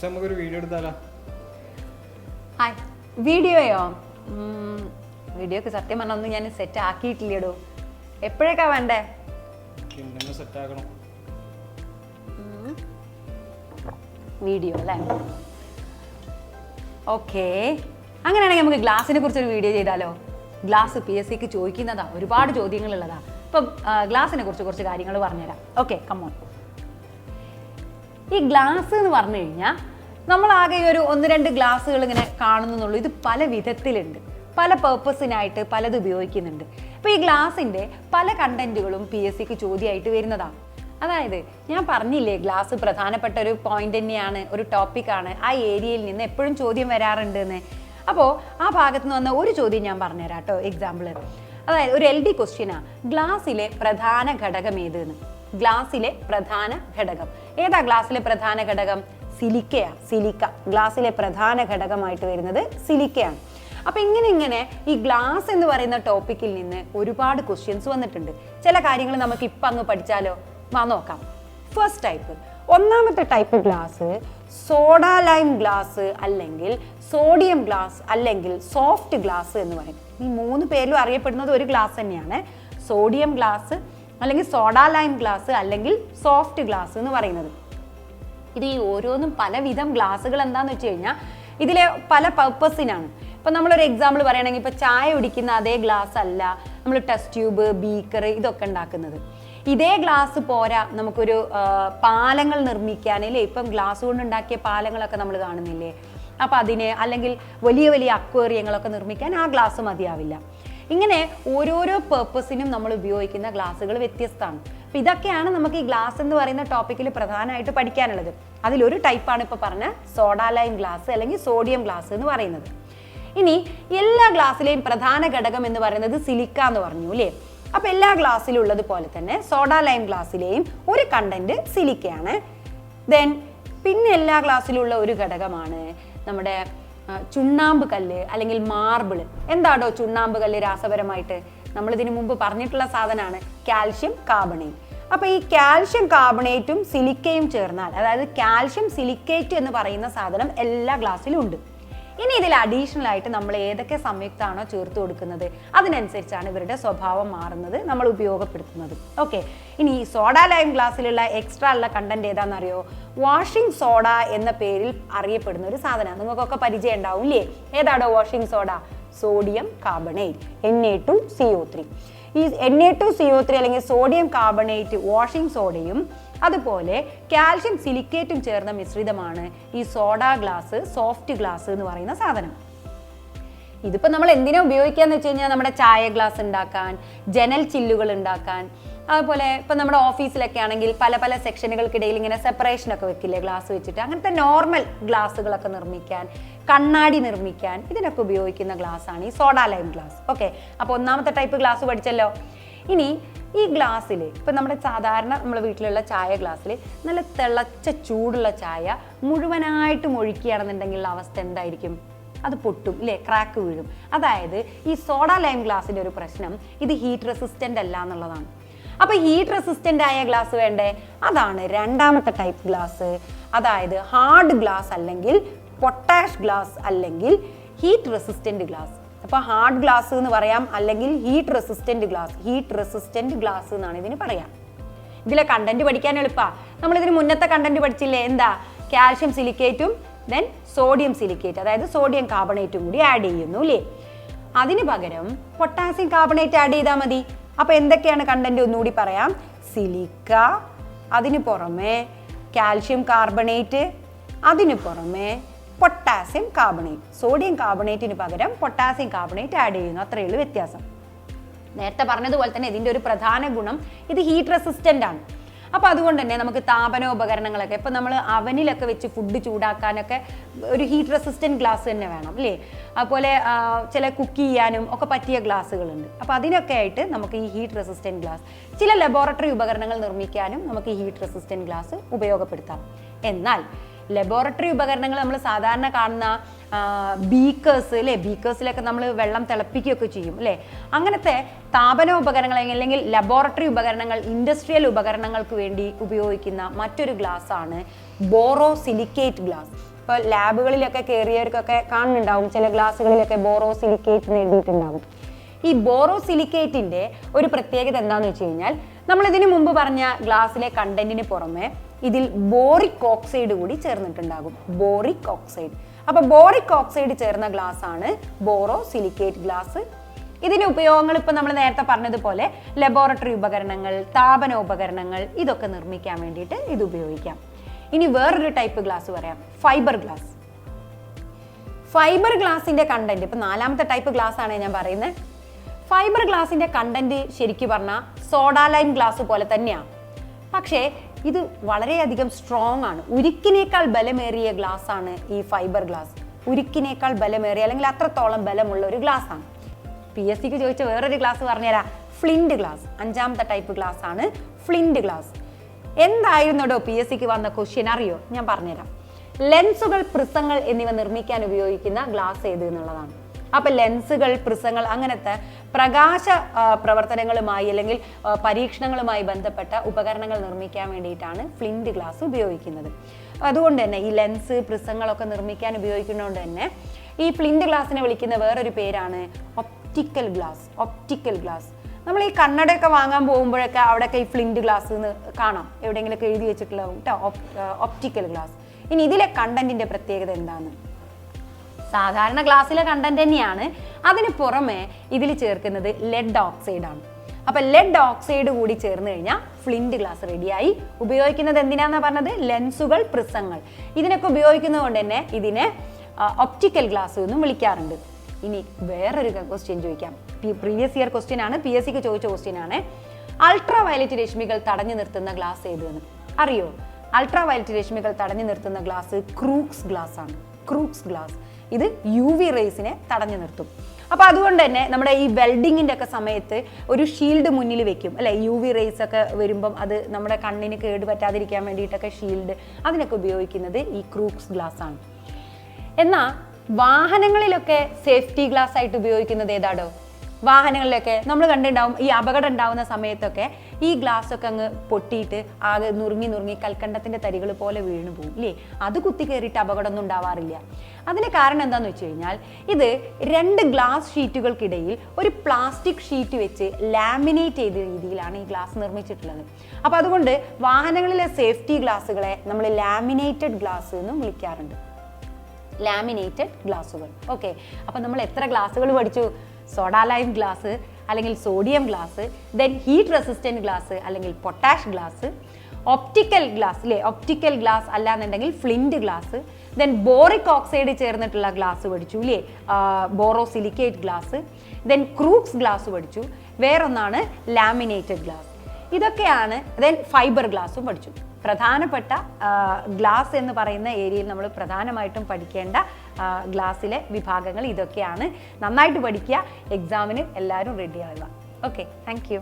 നമുക്കൊരു വീഡിയോ എടുത്താലോ? ഹായ്, വീഡിയോയോ? വീഡിയോക്ക് സത്യം പറഞ്ഞൊന്നും ഞാൻ സെറ്റ് ആക്കിയിട്ടില്ലടോ. എപ്പോഴേക്കാ വേണ്ടേ? സെറ്റ് ആക്കണം വീഡിയോ അല്ലേ? ഓക്കെ, അങ്ങനെയാണെങ്കിൽ നമുക്ക് ഗ്ലാസിനെ കുറിച്ചൊരു വീഡിയോ ചെയ്താലോ? ഗ്ലാസ് PSC ചോദിക്കുന്നതാ, ഒരുപാട് ചോദ്യങ്ങളുള്ളതാ. ഇപ്പം ഗ്ലാസിനെ കുറിച്ച് കുറച്ച് കാര്യങ്ങൾ പറഞ്ഞുതരാം. Okay, come on. ഈ ഗ്ലാസ് എന്ന് പറഞ്ഞു കഴിഞ്ഞാൽ നമ്മളാകെ ഒരു 1-2 ഗ്ലാസ്സുകൾ ഇങ്ങനെ കാണുന്നുള്ളൂ. ഇത് പല വിധത്തിലുണ്ട്, പല പേർപ്പസിനായിട്ട് പലത് ഉപയോഗിക്കുന്നുണ്ട്. അപ്പോൾ ഈ ഗ്ലാസിൻ്റെ പല കണ്ടന്റുകളും PSC ചോദ്യമായിട്ട് വരുന്നതാണ്. അതായത് ഞാൻ പറഞ്ഞില്ലേ, ഗ്ലാസ് പ്രധാനപ്പെട്ട ഒരു പോയിന്റ് തന്നെയാണ്, ഒരു ടോപ്പിക്കാണ്. ആ ഏരിയയിൽ നിന്ന് എപ്പോഴും ചോദ്യം വരാറുണ്ട് എന്ന്. അപ്പോൾ ആ ഭാഗത്ത് നിന്ന് വന്ന ഒരു ചോദ്യം ഞാൻ പറഞ്ഞുതരാം കേട്ടോ, എക്സാമ്പിൾ. അതായത് ഒരു LD ക്വസ്റ്റ്യനാ, ഗ്ലാസ്സിലെ പ്രധാന ഘടകം ഏതെന്ന്. ഗ്ലാസ്സിലെ പ്രധാന ഘടകം ഏതാ? ഗ്ലാസ്സിലെ പ്രധാന ഘടകം സിലിക്കയാ. സിലിക്ക ഗ്ലാസ്സിലെ പ്രധാന ഘടകമായിട്ട് വരുന്നത് സിലിക്കയാണ്. അപ്പൊ ഇങ്ങനെ ഈ ഗ്ലാസ് എന്ന് പറയുന്ന ടോപ്പിക്കിൽ നിന്ന് ഒരുപാട് ക്വസ്റ്റ്യൻസ് വന്നിട്ടുണ്ട്. ചില കാര്യങ്ങൾ നമുക്ക് ഇപ്പം അങ്ങ് പഠിച്ചാലോ? വാ നോക്കാം. ഫസ്റ്റ് ടൈപ്പ്, ഒന്നാമത്തെ type glass soda lime glass അല്ലെങ്കിൽ സോഡിയം ഗ്ലാസ് അല്ലെങ്കിൽ സോഫ്റ്റ് ഗ്ലാസ് എന്ന് പറയും. ഈ 3 പേരിലും അറിയപ്പെടുന്നത് ഒരു ഗ്ലാസ് തന്നെയാണ്. സോഡിയം ഗ്ലാസ് അല്ലെങ്കിൽ സോഡ ലൈം ഗ്ലാസ് അല്ലെങ്കിൽ സോഫ്റ്റ് ഗ്ലാസ് എന്ന് പറയുന്നത്. ഇത് ഈ ഓരോന്നും പലവിധം ഗ്ലാസ്സുകൾ എന്താന്ന് വെച്ച് കഴിഞ്ഞാൽ ഇതിലെ പല പർപ്പസിനാണ്. ഇപ്പം നമ്മളൊരു എക്സാമ്പിൾ പറയുകയാണെങ്കിൽ, ഇപ്പോൾ ചായ കുടിക്കുന്ന അതേ ഗ്ലാസ് അല്ല നമ്മൾ ടെസ്റ്റ് ട്യൂബ്, ബീക്കർ ഇതൊക്കെ ഉണ്ടാക്കുന്നത്. ഇതേ ഗ്ലാസ് പോരാ നമുക്കൊരു പാലങ്ങൾ നിർമ്മിക്കാനല്ലേ. ഇപ്പം ഗ്ലാസ് കൊണ്ട് ഉണ്ടാക്കിയ പാലങ്ങളൊക്കെ നമ്മൾ കാണുന്നില്ലേ. അപ്പം അതിന് അല്ലെങ്കിൽ വലിയ വലിയ അക്വേറിയങ്ങളൊക്കെ നിർമ്മിക്കാൻ ആ ഗ്ലാസ് മതിയാവില്ല. ഇങ്ങനെ ഓരോരോ പേർപ്പസിനും നമ്മൾ ഉപയോഗിക്കുന്ന ഗ്ലാസ്സുകൾ വ്യത്യസ്തമാണ്. അപ്പം ഇതൊക്കെയാണ് നമുക്ക് ഈ ഗ്ലാസ് എന്ന് പറയുന്ന ടോപ്പിക്കിൽ പ്രധാനമായിട്ട് പഠിക്കാനുള്ളത്. അതിലൊരു ടൈപ്പാണ് ഇപ്പോൾ പറഞ്ഞ സോഡ ലൈം ഗ്ലാസ് അല്ലെങ്കിൽ സോഡിയം ഗ്ലാസ് എന്ന് പറയുന്നത്. ഇനി എല്ലാ ഗ്ലാസ്സിലെയും പ്രധാന ഘടകം എന്ന് പറയുന്നത് സിലിക്ക എന്ന് പറഞ്ഞു അല്ലേ. അപ്പം എല്ലാ ഗ്ലാസ്സിലും ഉള്ളതുപോലെ തന്നെ സോഡ ലൈം ഗ്ലാസ്സിലെയും ഒരു കണ്ടന്റ് സിലിക്കയാണ്. ദെൻ പിന്നെ എല്ലാ ഗ്ലാസ്സിലുള്ള ഒരു ഘടകമാണ് നമ്മുടെ ചുണ്ണാമ്പ് കല്ല് അല്ലെങ്കിൽ മാർബിള്. എന്താടോ ചുണ്ണാമ്പ് കല്ല് രാസപരമായിട്ട്? നമ്മളിതിനു മുമ്പ് പറഞ്ഞിട്ടുള്ള സാധനമാണ് കാൽഷ്യം കാർബണേറ്റ്. അപ്പോൾ ഈ കാൽഷ്യം കാർബണേറ്റും സിലിക്കയും ചേർന്നാൽ, അതായത് കാൽഷ്യം സിലിക്കേറ്റ് എന്ന് പറയുന്ന സാധനം എല്ലാ ഗ്ലാസ്സിലും ഉണ്ട്. ഇനി ഇതിൽ അഡീഷണൽ ആയിട്ട് നമ്മൾ ഏതൊക്കെ സംയുക്തമാണോ ചേർത്ത് കൊടുക്കുന്നത് അതിനനുസരിച്ചാണ് ഇവരുടെ സ്വഭാവം മാറുന്നത്, നമ്മൾ ഉപയോഗപ്പെടുത്തുന്നത്. ഓക്കെ, ഇനി ഈ സോഡ ലൈം ഗ്ലാസ്സിലുള്ള എക്സ്ട്രാ ഉള്ള കണ്ടന്റ് ഏതാണെന്നറിയോ? വാഷിംഗ് സോഡ എന്ന പേരിൽ അറിയപ്പെടുന്ന ഒരു സാധനമാണ്. നിങ്ങൾക്കൊക്കെ പരിചയം ഉണ്ടാവും ഇല്ലേ? ഏതാണോ washing soda? Sodium carbonate, Na2CO3. ഈ Na2CO3 അല്ലെങ്കിൽ സോഡിയം കാർബണേറ്റ് വാഷിംഗ് സോഡയും അതുപോലെ കാൽഷ്യം സിലിക്കേറ്റും ചേർന്ന മിശ്രിതമാണ് ഈ സോഡ ഗ്ലാസ്, സോഫ്റ്റ് ഗ്ലാസ് എന്ന് പറയുന്ന സാധനം. ഇതിപ്പോൾ നമ്മൾ എന്തിനാ ഉപയോഗിക്കാന്ന് വെച്ച് കഴിഞ്ഞാൽ നമ്മുടെ ചായ ഗ്ലാസ് ഉണ്ടാക്കാൻ, ജനൽ ചില്ലുകൾ ഉണ്ടാക്കാൻ, അതുപോലെ ഇപ്പം നമ്മുടെ ഓഫീസിലൊക്കെ ആണെങ്കിൽ പല പല സെക്ഷനുകൾക്കിടയിൽ ഇങ്ങനെ സെപ്പറേഷനൊക്കെ വെക്കില്ലേ ഗ്ലാസ് വെച്ചിട്ട്, അങ്ങനത്തെ നോർമൽ ഗ്ലാസ്സുകളൊക്കെ നിർമ്മിക്കാൻ, കണ്ണാടി നിർമ്മിക്കാൻ ഇതിനൊക്കെ ഉപയോഗിക്കുന്ന ഗ്ലാസ്സാണ് ഈ സോഡ ലൈം ഗ്ലാസ്. ഓക്കെ, അപ്പോൾ ഒന്നാമത്തെ ടൈപ്പ് ഗ്ലാസ് പഠിച്ചല്ലോ. ഇനി ഈ ഗ്ലാസ്സിൽ ഇപ്പം നമ്മുടെ സാധാരണ നമ്മുടെ വീട്ടിലുള്ള ചായ ഗ്ലാസ്സിൽ നല്ല തിളച്ച ചൂടുള്ള ചായ മുഴുവനായിട്ടും ഒഴിക്കുകയാണെന്നുണ്ടെങ്കിലുള്ള അവസ്ഥ എന്തായിരിക്കും? അത് പൊട്ടും ഇല്ലേ, ക്രാക്ക് വീഴും. അതായത് ഈ സോഡ ലൈം ഗ്ലാസിൻ്റെ ഒരു പ്രശ്നം ഇത് ഹീറ്റ് റെസിസ്റ്റൻ്റ് അല്ല എന്നുള്ളതാണ്. അപ്പോൾ ഹീറ്റ് റെസിസ്റ്റൻ്റ് ആയ ഗ്ലാസ് വേണ്ടേ? അതാണ് രണ്ടാമത്തെ ടൈപ്പ് ഗ്ലാസ്. അതായത് ഹാർഡ് ഗ്ലാസ് അല്ലെങ്കിൽ പൊട്ടാഷ് ഗ്ലാസ് അല്ലെങ്കിൽ ഹീറ്റ് റെസിസ്റ്റൻ്റ് ഗ്ലാസ്. അപ്പോൾ ഹാർഡ് ഗ്ലാസ് എന്ന് പറയാം അല്ലെങ്കിൽ heat resistant glass. Heat resistant glass എന്നാണ് ഇതിന് പറയാം. ഇതിലെ കണ്ടന്റ് പഠിക്കാൻ എളുപ്പമാണ്. നമ്മളിതിന് മുന്നത്തെ കണ്ടന്റ് പഠിച്ചില്ലേ? എന്താ? കാൽഷ്യം സിലിക്കേറ്റും ദെൻ സോഡിയം സിലിക്കേറ്റ്, അതായത് സോഡിയം കാർബണേറ്റും കൂടി ആഡ് ചെയ്യുന്നു അല്ലേ. അതിന് പകരം പൊട്ടാസ്യം കാർബണേറ്റ് ആഡ് ചെയ്താൽ മതി. അപ്പോൾ എന്തൊക്കെയാണ് കണ്ടന്റ് ഒന്നുകൂടി പറയാം. സിലിക്ക, അതിന് പുറമെ കാൽഷ്യം കാർബണേറ്റ്, അതിന് പുറമെ പൊട്ടാസ്യം കാർബണേറ്റ്. സോഡിയം കാർബണേറ്റിന് പകരം പൊട്ടാസ്യം കാർബണേറ്റ് ആഡ് ചെയ്യുന്നു. അത്രയേ ഉള്ളൂ വ്യത്യാസം. നേരത്തെ പറഞ്ഞതുപോലെ തന്നെ ഇതിൻ്റെ ഒരു പ്രധാന ഗുണം ഇത് ഹീറ്റ് റെസിസ്റ്റൻ്റ് ആണ്. അപ്പോൾ അതുകൊണ്ട് തന്നെ നമുക്ക് താപനോപകരണങ്ങളൊക്കെ ഇപ്പം നമ്മൾ അവനിലൊക്കെ വെച്ച് ഫുഡ് ചൂടാക്കാനൊക്കെ ഒരു ഹീറ്റ് റെസിസ്റ്റൻറ്റ് ഗ്ലാസ് തന്നെ വേണം അല്ലേ. അതുപോലെ ചില കുക്ക് ചെയ്യാനും ഒക്കെ പറ്റിയ ഗ്ലാസ്സുകളുണ്ട്. അപ്പോൾ അതിനൊക്കെ ആയിട്ട് നമുക്ക് ഈ ഹീറ്റ് റെസിസ്റ്റൻറ്റ് ഗ്ലാസ്, ചില ലബോറട്ടറി ഉപകരണങ്ങൾ നിർമ്മിക്കാനും നമുക്ക് ഈ ഹീറ്റ് റെസിസ്റ്റൻറ്റ് ഗ്ലാസ് ഉപയോഗപ്പെടുത്താം. എന്നാൽ ലബോറട്ടറി ഉപകരണങ്ങൾ നമ്മൾ സാധാരണ കാണുന്ന ബീക്കേഴ്സ് അല്ലേ, ബീക്കേഴ്സിലൊക്കെ നമ്മൾ വെള്ളം തിളപ്പിക്കുകയൊക്കെ ചെയ്യും അല്ലേ. അങ്ങനത്തെ താപന ഉപകരണങ്ങൾ അല്ലെങ്കിൽ ലബോറട്ടറി ഉപകരണങ്ങൾ, ഇൻഡസ്ട്രിയൽ ഉപകരണങ്ങൾക്ക് വേണ്ടി ഉപയോഗിക്കുന്ന മറ്റൊരു ഗ്ലാസ്സാണ് ബോറോസിലിക്കേറ്റ് ഗ്ലാസ്. ഇപ്പോൾ ലാബുകളിലൊക്കെ കയറിയവർക്കൊക്കെ കാണുന്നുണ്ടാവും, ചില ഗ്ലാസ്സുകളിലൊക്കെ ബോറോസിലിക്കേറ്റ് എന്ന് എഴുതിയിട്ടുണ്ടാവും. ഈ ബോറോസിലിക്കേറ്റിന്റെ ഒരു പ്രത്യേകത എന്താണെന്ന് വെച്ച് കഴിഞ്ഞാൽ, നമ്മൾ ഇതിനു മുമ്പ് പറഞ്ഞ ഗ്ലാസ്സിലെ കണ്ടന്റിന് പുറമെ ഇതിൽ ബോറിക് ഓക്സൈഡ് കൂടി ചേർന്നിട്ടുണ്ടാകും. Boric oxide. അപ്പൊ ബോറിക് ഓക്സൈഡ് ചേർന്ന ഗ്ലാസ് ആണ് ബോറോസിലിക്കേറ്റ് ഗ്ലാസ്. ഇതിന്റെ ഉപയോഗങ്ങൾ ഇപ്പൊ നമ്മൾ നേരത്തെ പറഞ്ഞതുപോലെ ലബോറട്ടറി ഉപകരണങ്ങൾ, താപന ഉപകരണങ്ങൾ, ഇതൊക്കെ നിർമ്മിക്കാൻ വേണ്ടിയിട്ട് ഇത് ഉപയോഗിക്കാം. ഇനി വേറൊരു ടൈപ്പ് ഗ്ലാസ് പറയാം, ഫൈബർ ഗ്ലാസ്. ഫൈബർ ഗ്ലാസിന്റെ കണ്ടന്റ് ഇപ്പൊ 4ാമത്തെ ടൈപ്പ് ഗ്ലാസ് ആണ് ഞാൻ പറയുന്നത്. ഫൈബർ ഗ്ലാസിന്റെ കണ്ടന്റ് ശരിക്കും പറഞ്ഞാൽ സോഡാ ലൈം ഗ്ലാസ് പോലെ തന്നെയാണ്. പക്ഷേ ഇത് വളരെയധികം സ്ട്രോങ് ആണ്. ഉരുക്കിനേക്കാൾ ബലമേറിയ ഗ്ലാസ് ആണ് ഈ ഫൈബർ ഗ്ലാസ്. ഉരുക്കിനേക്കാൾ ബലമേറിയ അല്ലെങ്കിൽ അത്രത്തോളം ബലമുള്ള ഒരു ഗ്ലാസ് ആണ്. PSC ചോദിച്ച വേറൊരു ഗ്ലാസ് പറഞ്ഞുതരാം, ഫ്ലിന്റ് ഗ്ലാസ്. 5ാമത്തെ ടൈപ്പ് ഗ്ലാസ് ആണ് ഫ്ലിന്റ് ഗ്ലാസ്. എന്തായിരുന്നോ PSC വന്ന ക്വസ്റ്റ്യൻ അറിയോ? ഞാൻ പറഞ്ഞുതരാം. ലെൻസുകൾ, പ്രിസങ്ങൾ എന്നിവ നിർമ്മിക്കാൻ ഉപയോഗിക്കുന്ന ഗ്ലാസ് ഏത് എന്നുള്ളതാണ്. അപ്പൊ ലെൻസുകൾ, പ്രിസങ്ങൾ അങ്ങനത്തെ പ്രകാശ പ്രവർത്തനങ്ങളുമായി അല്ലെങ്കിൽ പരീക്ഷണങ്ങളുമായി ബന്ധപ്പെട്ട ഉപകരണങ്ങൾ നിർമ്മിക്കാൻ വേണ്ടിയിട്ടാണ് ഫ്ലിന്റ് ഗ്ലാസ് ഉപയോഗിക്കുന്നത്. അതുകൊണ്ട് തന്നെ ഈ ലെൻസ്, പ്രിസങ്ങളൊക്കെ നിർമ്മിക്കാൻ ഉപയോഗിക്കുന്നതുകൊണ്ട് തന്നെ ഈ ഫ്ലിന്റ് ഗ്ലാസിനെ വിളിക്കുന്ന വേറൊരു പേരാണ് ഒപ്റ്റിക്കൽ ഗ്ലാസ്. Optical glass. നമ്മൾ ഈ കണ്ണടയൊക്കെ വാങ്ങാൻ പോകുമ്പോഴൊക്കെ അവിടെയൊക്കെ ഈ ഫ്ലിന്റ് ഗ്ലാസ് കാണാം, എവിടെയെങ്കിലുമൊക്കെ എഴുതി വെച്ചിട്ടുണ്ടാവും കേട്ടോ, ഒപ്റ്റിക്കൽ ഗ്ലാസ്. ഇനി ഇതിലെ കണ്ടന്റിന്റെ പ്രത്യേകത എന്താണ്? സാധാരണ ഗ്ലാസ്സിലെ കണ്ടന്റ് തന്നെയാണ്. അതിന് പുറമെ ഇതിൽ ചേർക്കുന്നത് ലെഡ് ഓക്സൈഡ് ആണ്. അപ്പൊ ലെഡ് ഓക്സൈഡ് കൂടി ചേർന്ന് കഴിഞ്ഞാൽ ഫ്ലിന്റ് ഗ്ലാസ് റെഡിയായി. ഉപയോഗിക്കുന്നത് എന്തിനാന്നാ പറഞ്ഞത്? ലെൻസുകൾ, പ്രിസങ്ങൾ, ഇതിനൊക്കെ ഉപയോഗിക്കുന്നത് കൊണ്ട് തന്നെ ഇതിനെ ഒപ്റ്റിക്കൽ ഗ്ലാസ് എന്നും വിളിക്കാറുണ്ട്. ഇനി വേറൊരു ക്വസ്റ്റ്യൻ ചോദിക്കാം. പ്രീവിയസ് ഇയർ ക്വസ്റ്റ്യൻ ആണ്, PSC ചോദിച്ച ക്വസ്റ്റ്യൻ ആണ്. അൾട്രാ വയലറ്റ് രശ്മികൾ തടഞ്ഞു നിർത്തുന്ന ഗ്ലാസ് ഏതെന്ന് അറിയോ? അൾട്രാ വയലറ്റ് രശ്മികൾ തടഞ്ഞു നിർത്തുന്ന ഗ്ലാസ് ക്രൂക്സ് ഗ്ലാസ് ആണ്. Crookes glass. ഇത് UV റേസിനെ തടഞ്ഞു നിർത്തും. അപ്പൊ അതുകൊണ്ട് തന്നെ നമ്മുടെ ഈ വെൽഡിങ്ങിന്റെ ഒക്കെ സമയത്ത് ഒരു ഷീൽഡ് മുന്നിൽ വെക്കും അല്ലെ, UV റേസ് ഒക്കെ വരുമ്പം അത് നമ്മുടെ കണ്ണിന് കേട് പറ്റാതിരിക്കാൻ വേണ്ടിയിട്ടൊക്കെ ഷീൽഡ്, അതിനൊക്കെ ഉപയോഗിക്കുന്നത് ഈ ക്രൂക്സ് ഗ്ലാസ് ആണ്. എന്നാൽ വാഹനങ്ങളിലൊക്കെ സേഫ്റ്റി ഗ്ലാസ് ആയിട്ട് ഉപയോഗിക്കുന്നത് ഏതാടോ? വാഹനങ്ങളിലൊക്കെ നമ്മൾ കണ്ടിട്ടുണ്ടാവും, ഈ അപകടം ഉണ്ടാവുന്ന സമയത്തൊക്കെ ഈ ഗ്ലാസ് ഒക്കെ അങ്ങ് പൊട്ടിയിട്ട് ആകെ നുറുങ്ങി കൽക്കണ്ടത്തിന്റെ തരികൾ പോലെ വീണു പോകും അല്ലേ? അത് കുത്തി കയറിയിട്ട് അപകടമൊന്നും ഉണ്ടാവാറില്ല. അതിന് കാരണം എന്താന്ന് വെച്ച് കഴിഞ്ഞാൽ, ഇത് 2 ഗ്ലാസ് ഷീറ്റുകൾക്കിടയിൽ ഒരു പ്ലാസ്റ്റിക് ഷീറ്റ് വെച്ച് ലാമിനേറ്റ് ചെയ്ത രീതിയിലാണ് ഈ ഗ്ലാസ് നിർമ്മിച്ചിട്ടുള്ളത്. അപ്പൊ അതുകൊണ്ട് വാഹനങ്ങളിലെ സേഫ്റ്റി ഗ്ലാസ്സുകളെ നമ്മൾ ലാമിനേറ്റഡ് ഗ്ലാസ് എന്നും വിളിക്കാറുണ്ട്. ലാമിനേറ്റഡ് ഗ്ലാസ്സുകൾ. ഓക്കെ, അപ്പൊ നമ്മൾ എത്ര ഗ്ലാസ്സുകൾ പഠിച്ചു? സോഡാ ലൈം ഗ്ലാസ് അല്ലെങ്കിൽ sodium glass, then heat resistant glass അല്ലെങ്കിൽ പൊട്ടാഷ് ഗ്ലാസ്, ഒപ്റ്റിക്കൽ ഗ്ലാസ് അല്ലേ, ഒപ്റ്റിക്കൽ ഗ്ലാസ് അല്ലാന്നുണ്ടെങ്കിൽ flint glass, then boric oxide ചേർന്നിട്ടുള്ള ഗ്ലാസ് പഠിച്ചു അല്ലേ, borosilicate glass, then Crookes glass പഠിച്ചു. വേറൊന്നാണ് ലാമിനേറ്റഡ് ഗ്ലാസ്. ഇതൊക്കെയാണ്. ദെൻ ഫൈബർ ഗ്ലാസും പഠിച്ചു. പ്രധാനപ്പെട്ട ഗ്ലാസ് എന്ന് പറയുന്ന ഏരിയയിൽ നമ്മൾ പ്രധാനമായിട്ടും പഠിക്കേണ്ട ഗ്ലാസ്സിലെ വിഭാഗങ്ങൾ ഇതൊക്കെയാണ്. നന്നായിട്ട് പഠിക്കുക, എക്സാമിന് എല്ലാവരും റെഡി ആവുക. Okay, thank you.